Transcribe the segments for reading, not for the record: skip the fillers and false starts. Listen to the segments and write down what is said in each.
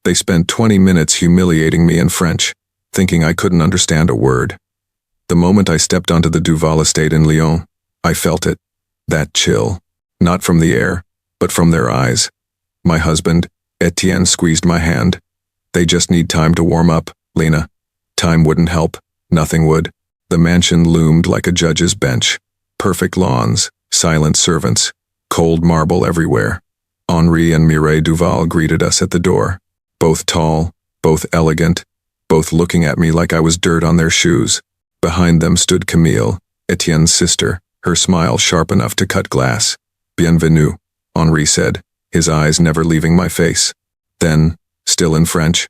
They spent 20 minutes humiliating me in French, thinking I couldn't understand a word. The moment I stepped onto the Duval estate in Lyon, I felt it. That chill. Not from the air, but from their eyes. My husband, Etienne, squeezed my hand. They just need time to warm up, Lena. Time wouldn't help. Nothing would. The mansion loomed like a judge's bench. Perfect lawns, silent servants, cold marble everywhere. Henri and Mireille Duval greeted us at the door. Both tall, both elegant, both looking at me like I was dirt on their shoes. Behind them stood Camille, Etienne's sister, her smile sharp enough to cut glass. Bienvenue, Henri said, his eyes never leaving my face. Then, still in French,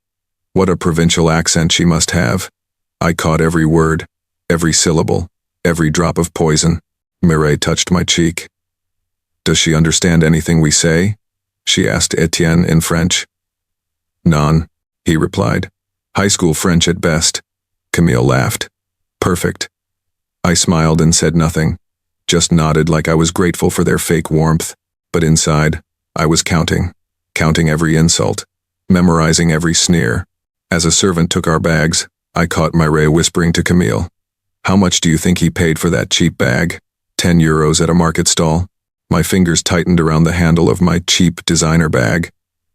what a provincial accent she must have. I caught every word, every syllable, every drop of poison. Mireille touched my cheek. Does she understand anything we say? She asked Etienne in French. Non, he replied. High school French at best. Camille laughed. Perfect. I smiled and said nothing, just nodded like I was grateful for their fake warmth, but inside, I was counting every insult, memorizing every sneer. As a servant took our bags, I caught Mireille whispering to Camille, "How much do you think he paid for that cheap bag? 10 euros at a market stall?" My fingers tightened around the handle of my cheap designer bag.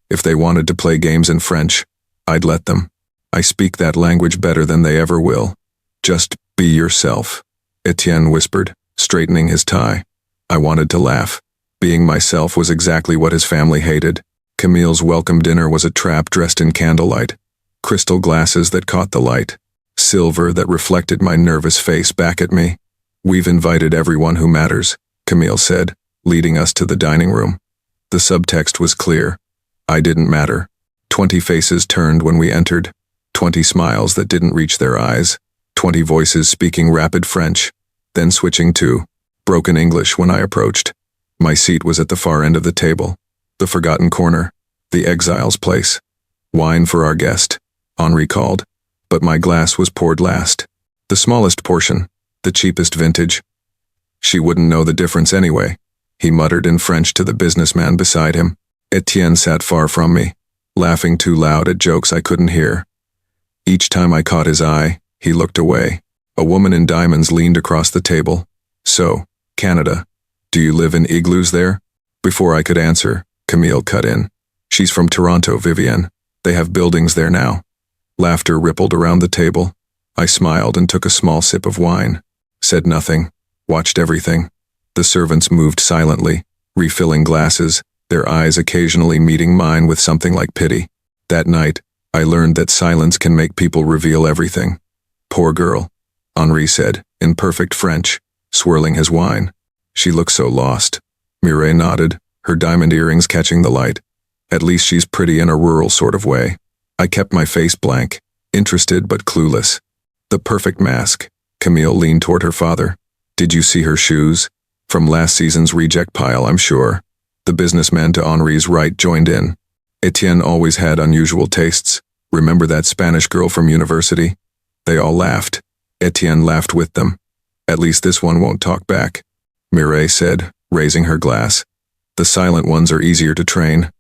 If they wanted to play games in French, I'd let them. I speak that language better than they ever will. Just be yourself, Etienne whispered, straightening his tie. I wanted to laugh. Being myself was exactly what his family hated. Camille's welcome dinner was a trap dressed in candlelight. Crystal glasses that caught the light. Silver that reflected my nervous face back at me. We've invited everyone who matters, Camille said, leading us to the dining room. The subtext was clear. I didn't matter. 20 faces turned when we entered. 20 smiles that didn't reach their eyes. 20 voices speaking rapid French, then switching to broken English when I approached. My seat was at the far end of the table, the forgotten corner, the exile's place. Wine for our guest, Henri called, but my glass was poured last. The smallest portion, the cheapest vintage. She wouldn't know the difference anyway, he muttered in French to the businessman beside him. Etienne sat far from me, laughing too loud at jokes I couldn't hear. Each time I caught his eye, he looked away. A woman in diamonds leaned across the table. So, Canada, do you live in igloos there? Before I could answer, Camille cut in. She's from Toronto, Vivienne. They have buildings there now. Laughter rippled around the table. I smiled and took a small sip of wine. Said nothing. Watched everything. The servants moved silently, refilling glasses, their eyes occasionally meeting mine with something like pity. That night, I learned that silence can make people reveal everything. Poor girl, Henri said, in perfect French, swirling his wine. She looks so lost. Mireille nodded, her diamond earrings catching the light. At least she's pretty in a rural sort of way. I kept my face blank, interested but clueless. The perfect mask. Camille leaned toward her father. Did you see her shoes? From last season's reject pile, I'm sure. The businessman to Henri's right joined in. Etienne always had unusual tastes. Remember that Spanish girl from university? They all laughed. Etienne laughed with them. At least this one won't talk back, Mireille said, raising her glass. The silent ones are easier to train.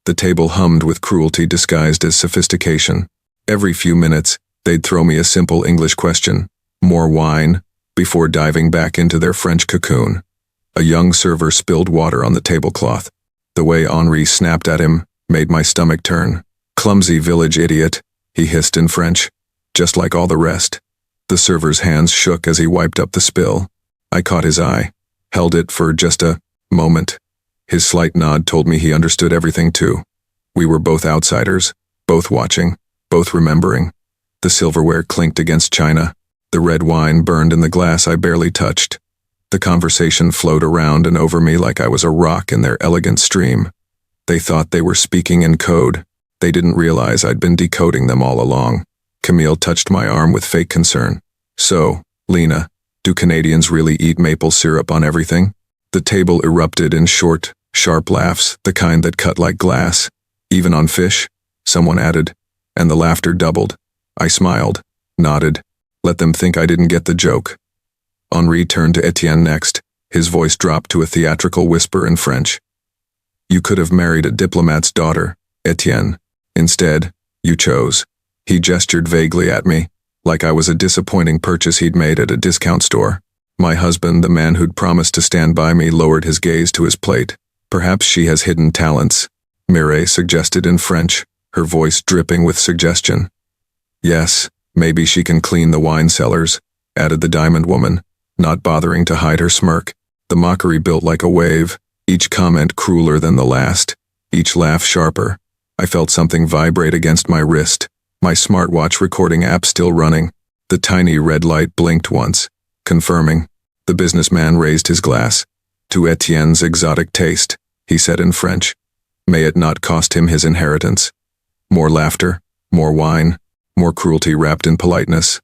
The table hummed with cruelty disguised as sophistication. Every few minutes, they'd throw me a simple English question. More wine, before diving back into their French cocoon. A young server spilled water on the tablecloth. The way Henri snapped at him made my stomach turn. Clumsy village idiot, he hissed in French, just like all the rest. The server's hands shook as he wiped up the spill. I caught his eye, held it for just a moment. His slight nod told me he understood everything too. We were both outsiders, both watching, both remembering. The silverware clinked against china. The red wine burned in the glass I barely touched. The conversation flowed around and over me like I was a rock in their elegant stream. They thought they were speaking in code. They didn't realize I'd been decoding them all along. Camille touched my arm with fake concern. So, Lena, do Canadians really eat maple syrup on everything? The table erupted in short, sharp laughs, the kind that cut like glass. Even on fish, someone added, and the laughter doubled. I smiled, nodded, let them think I didn't get the joke. Henri turned to Etienne next. His voice dropped to a theatrical whisper in French. You could have married a diplomat's daughter, Etienne. Instead, you chose. He gestured vaguely at me, like I was a disappointing purchase he'd made at a discount store. My husband, the man who'd promised to stand by me, lowered his gaze to his plate. Perhaps she has hidden talents, Mireille suggested in French, her voice dripping with suggestion. Yes, maybe she can clean the wine cellars, added the diamond woman, not bothering to hide her smirk. The mockery built like a wave, each comment crueler than the last, each laugh sharper. I felt something vibrate against my wrist, my smartwatch recording app still running. The tiny red light blinked once, confirming. The businessman raised his glass. To Etienne's exotic taste, he said in French. May it not cost him his inheritance. More laughter, more wine, more cruelty wrapped in politeness.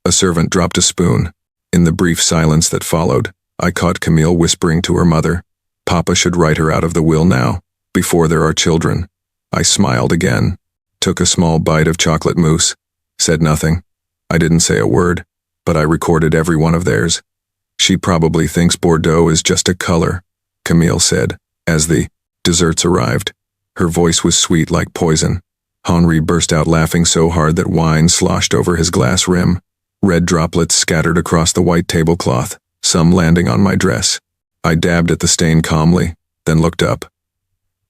A servant dropped a spoon. In the brief silence that followed, I caught Camille whispering to her mother, Papa should write her out of the will now, before there are children. I smiled again, took a small bite of chocolate mousse, said nothing. I didn't say a word, but I recorded every one of theirs. She probably thinks Bordeaux is just a color, Camille said, as the desserts arrived. Her voice was sweet like poison. Henri burst out laughing so hard that wine sloshed over his glass rim. Red droplets scattered across the white tablecloth, some landing on my dress. I dabbed at the stain calmly, then looked up.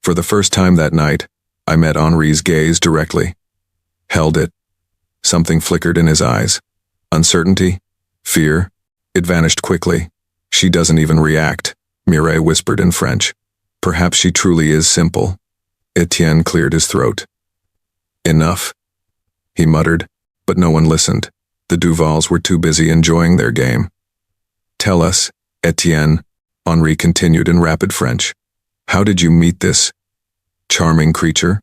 For the first time that night, I met Henri's gaze directly. Held it. Something flickered in his eyes. Uncertainty? Fear? It vanished quickly. She doesn't even react, Mireille whispered in French. Perhaps she truly is simple. Etienne cleared his throat. Enough, he muttered, but no one listened. The Duvals were too busy enjoying their game. Tell us, Etienne, Henri continued in rapid French. How did you meet this charming creature?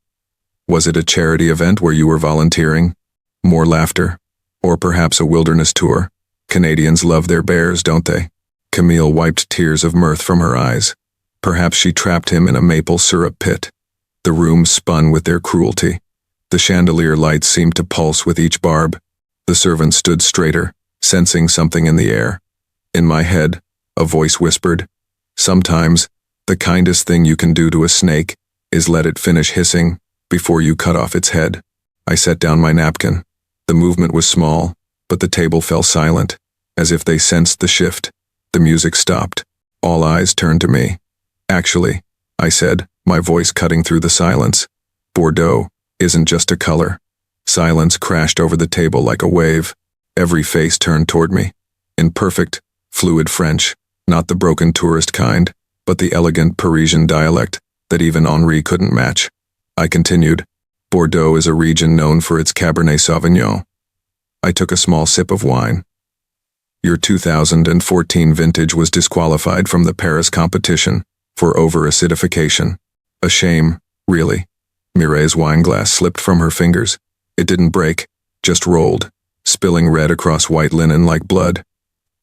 Was it a charity event where you were volunteering? More laughter? Or perhaps a wilderness tour? Canadians love their bears, don't they? Camille wiped tears of mirth from her eyes. Perhaps she trapped him in a maple syrup pit. The room spun with their cruelty. The chandelier lights seemed to pulse with each barb. The servant stood straighter, sensing something in the air. In my head, a voice whispered, sometimes, the kindest thing you can do to a snake is let it finish hissing before you cut off its head. I set down my napkin. The movement was small, but the table fell silent, as if they sensed the shift. The music stopped. All eyes turned to me. Actually, I said, my voice cutting through the silence, Bordeaux isn't just a color. Silence crashed over the table like a wave. Every face turned toward me. In perfect, fluid French, not the broken tourist kind, but the elegant Parisian dialect that even Henri couldn't match. I continued, Bordeaux is a region known for its Cabernet Sauvignon. I took a small sip of wine. Your 2014 vintage was disqualified from the Paris competition for over-acidification. A shame, really. Mireille's wine glass slipped from her fingers. It didn't break, just rolled, spilling red across white linen like blood.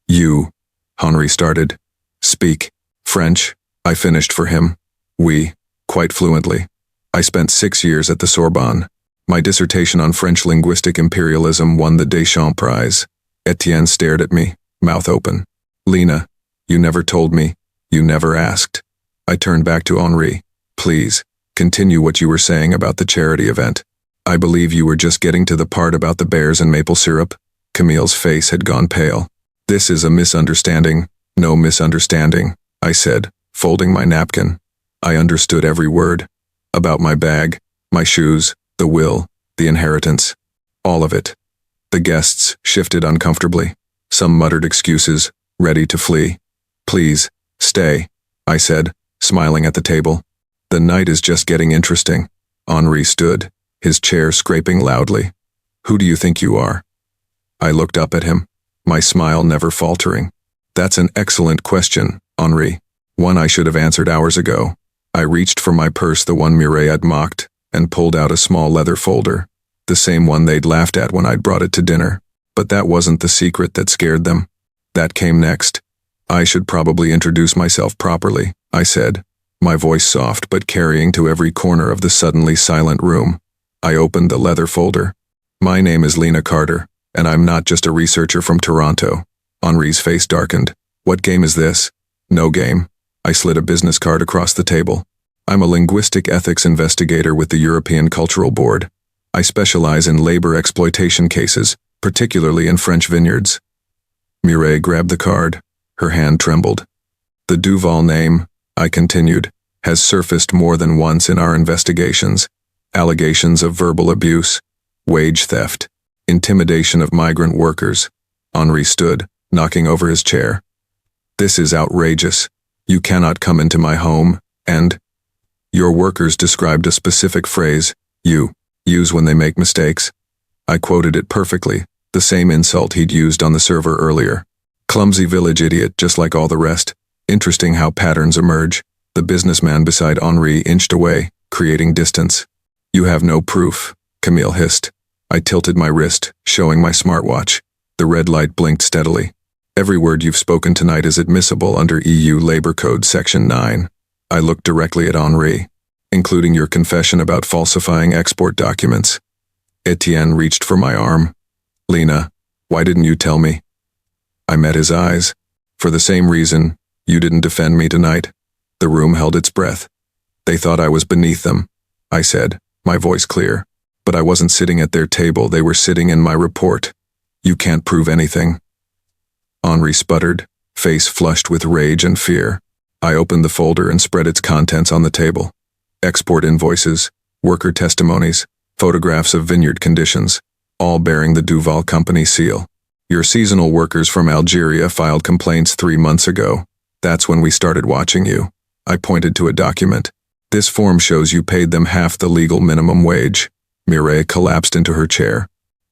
You, Henri started. Speak French, I finished for him. Oui, quite fluently. I spent 6 years at the Sorbonne. My dissertation on French linguistic imperialism won the Deschamps Prize. Etienne stared at me, mouth open. Lena, you never told me, you never asked. I turned back to Henri. Please, continue what you were saying about the charity event. I believe you were just getting to the part about the bears and maple syrup. Camille's face had gone pale. This is a misunderstanding. No misunderstanding, I said, folding my napkin. I understood every word. About my bag, my shoes, the will, the inheritance. All of it. The guests shifted uncomfortably. Some muttered excuses, ready to flee. Please, stay, I said, smiling at the table. The night is just getting interesting. Henri stood, his chair scraping loudly. Who do you think you are? I looked up at him, my smile never faltering. That's an excellent question, Henri. One I should have answered hours ago. I reached for my purse, the one Mireille had mocked, and pulled out a small leather folder, the same one they'd laughed at when I'd brought it to dinner. But that wasn't the secret that scared them. That came next. I should probably introduce myself properly, I said, my voice soft but carrying to every corner of the suddenly silent room. I opened the leather folder. My name is Lena Carter, and I'm not just a researcher from Toronto. Henri's face darkened. What game is this? No game. I slid a business card across the table. I'm a linguistic ethics investigator with the European Cultural Board. I specialize in labor exploitation cases, particularly in French vineyards. Mireille grabbed the card. Her hand trembled. The Duval name, I continued, has surfaced more than once in our investigations. Allegations of verbal abuse, wage theft, intimidation of migrant workers. Henri stood, knocking over his chair. This is outrageous. You cannot come into my home, and your workers described a specific phrase, you use when they make mistakes. I quoted it perfectly, the same insult he'd used on the server earlier. Clumsy village idiot, just like all the rest. Interesting how patterns emerge. The businessman beside Henri inched away, creating distance. You have no proof, Camille hissed. I tilted my wrist, showing my smartwatch. The red light blinked steadily. Every word you've spoken tonight is admissible under EU Labor Code Section 9. I looked directly at Henri, including your confession about falsifying export documents. Etienne reached for my arm. Lena, why didn't you tell me? I met his eyes. For the same reason, you didn't defend me tonight. The room held its breath. They thought I was beneath them, I said, my voice clear. But I wasn't sitting at their table, they were sitting in my report. You can't prove anything. Henri sputtered, face flushed with rage and fear. I opened the folder and spread its contents on the table. Export invoices, worker testimonies, photographs of vineyard conditions, all bearing the Duval Company seal. Your seasonal workers from Algeria filed complaints 3 months ago. That's when we started watching you. I pointed to a document. This form shows you paid them half the legal minimum wage. Mireille collapsed into her chair.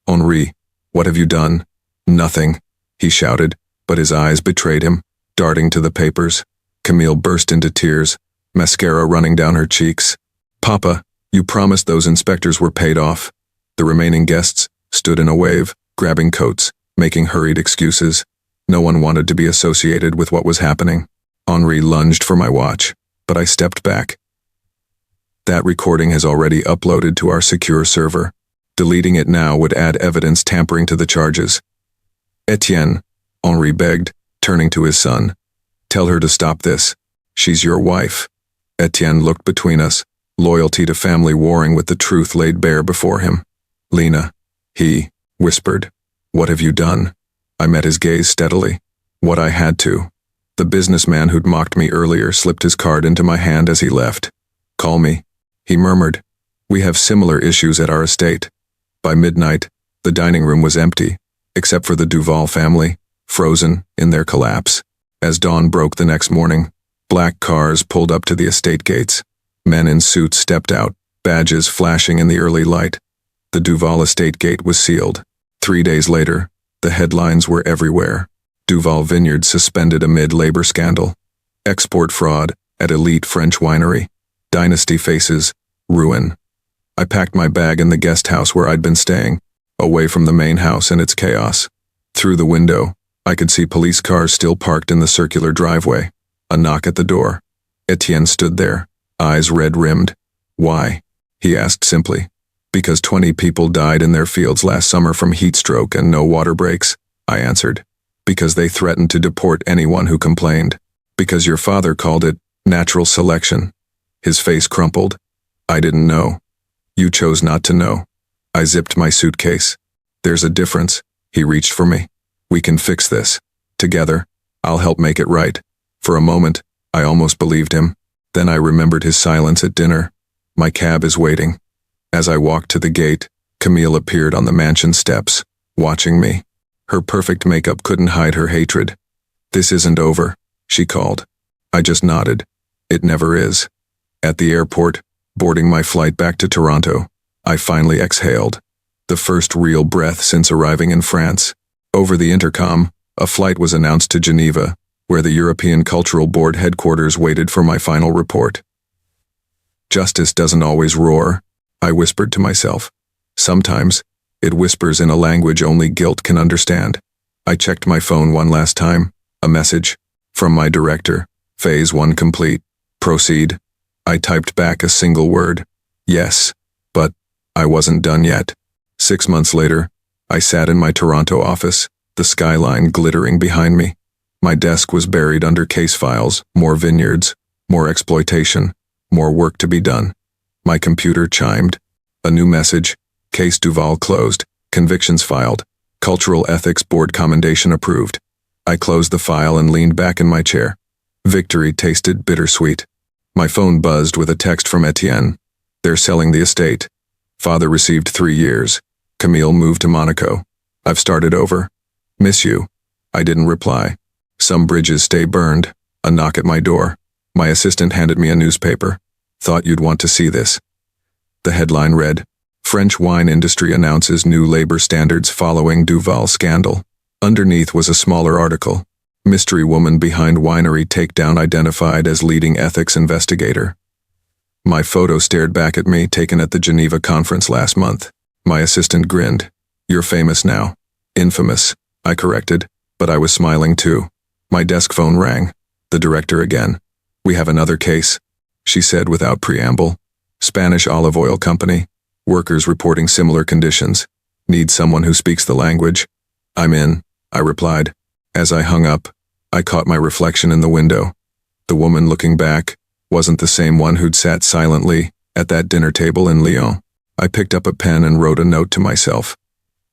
Henri, what have you done? Nothing, he shouted, but his eyes betrayed him, darting to the papers. Camille burst into tears, mascara running down her cheeks. Papa, you promised those inspectors were paid off. The remaining guests stood in a wave, grabbing coats, making hurried excuses. No one wanted to be associated with what was happening. Henri lunged for my watch, but I stepped back. That recording has already uploaded to our secure server. Deleting it now would add evidence tampering to the charges. Etienne, Henri begged, turning to his son. Tell her to stop this. She's your wife. Etienne looked between us, loyalty to family warring with the truth laid bare before him. Lena, he whispered. What have you done? I met his gaze steadily. What I had to. The businessman who'd mocked me earlier slipped his card into my hand as he left. Call me, he murmured. We have similar issues at our estate. By midnight, the dining room was empty, except for the Duval family, frozen in their collapse. As dawn broke the next morning, black cars pulled up to the estate gates. Men in suits stepped out, badges flashing in the early light. The Duval estate gate was sealed. 3 days later, the headlines were everywhere. Duval Vineyards suspended amid labor scandal. Export fraud at elite French winery. Dynasty faces ruin. I packed my bag in the guest house where I'd been staying, away from the main house and its chaos. Through the window, I could see police cars still parked in the circular driveway. A knock at the door. Etienne stood there, eyes red-rimmed. Why? He asked simply. Because 20 people died in their fields last summer from heat stroke and no water breaks, I answered. Because they threatened to deport anyone who complained. Because your father called it natural selection. His face crumpled. I didn't know. You chose not to know. I zipped my suitcase. There's a difference. He reached for me. We can fix this. Together, I'll help make it right. For a moment, I almost believed him. Then I remembered his silence at dinner. My cab is waiting. As I walked to the gate, Camille appeared on the mansion steps, watching me. Her perfect makeup couldn't hide her hatred. This isn't over, she called. I just nodded. It never is. At the airport, boarding my flight back to Toronto, I finally exhaled. The first real breath since arriving in France. Over the intercom, a flight was announced to Geneva, where the European Cultural Board headquarters waited for my final report. Justice doesn't always roar, I whispered to myself. Sometimes, it whispers in a language only guilt can understand. I checked my phone one last time. A message. From my director. Phase 1 complete. Proceed. I typed back a single word. Yes. But I wasn't done yet. 6 months later, I sat in my Toronto office, the skyline glittering behind me. My desk was buried under case files, more vineyards, more exploitation, More work to be done. My computer chimed. A new message. Case Duval closed. Convictions filed. Cultural Ethics Board commendation approved. I closed the file and leaned back in my chair. Victory tasted bittersweet. My phone buzzed with a text from Etienne. They're selling the estate. Father received 3 years. Camille moved to Monaco. I've started over. Miss you. I didn't reply. Some bridges stay burned. A knock at my door. My assistant handed me a newspaper. Thought you'd want to see this. The headline read, French wine industry announces new labor standards following Duval scandal. Underneath was a smaller article. Mystery woman behind winery takedown identified as leading ethics investigator. My photo stared back at me, taken at the Geneva conference last month. My assistant grinned. You're famous now. Infamous, I corrected, but I was smiling too. My desk phone rang. The director again. We have another case, she said without preamble. Spanish olive oil company. Workers reporting similar conditions. Need someone who speaks the language. I'm in, I replied. As I hung up, I caught my reflection in the window. The woman looking back wasn't the same one who'd sat silently at that dinner table in Lyon. I picked up a pen and wrote a note to myself.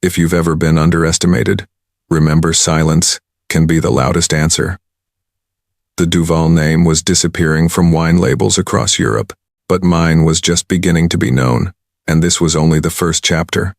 If you've ever been underestimated, remember silence can be the loudest answer. The Duval name was disappearing from wine labels across Europe, but mine was just beginning to be known, and this was only the first chapter.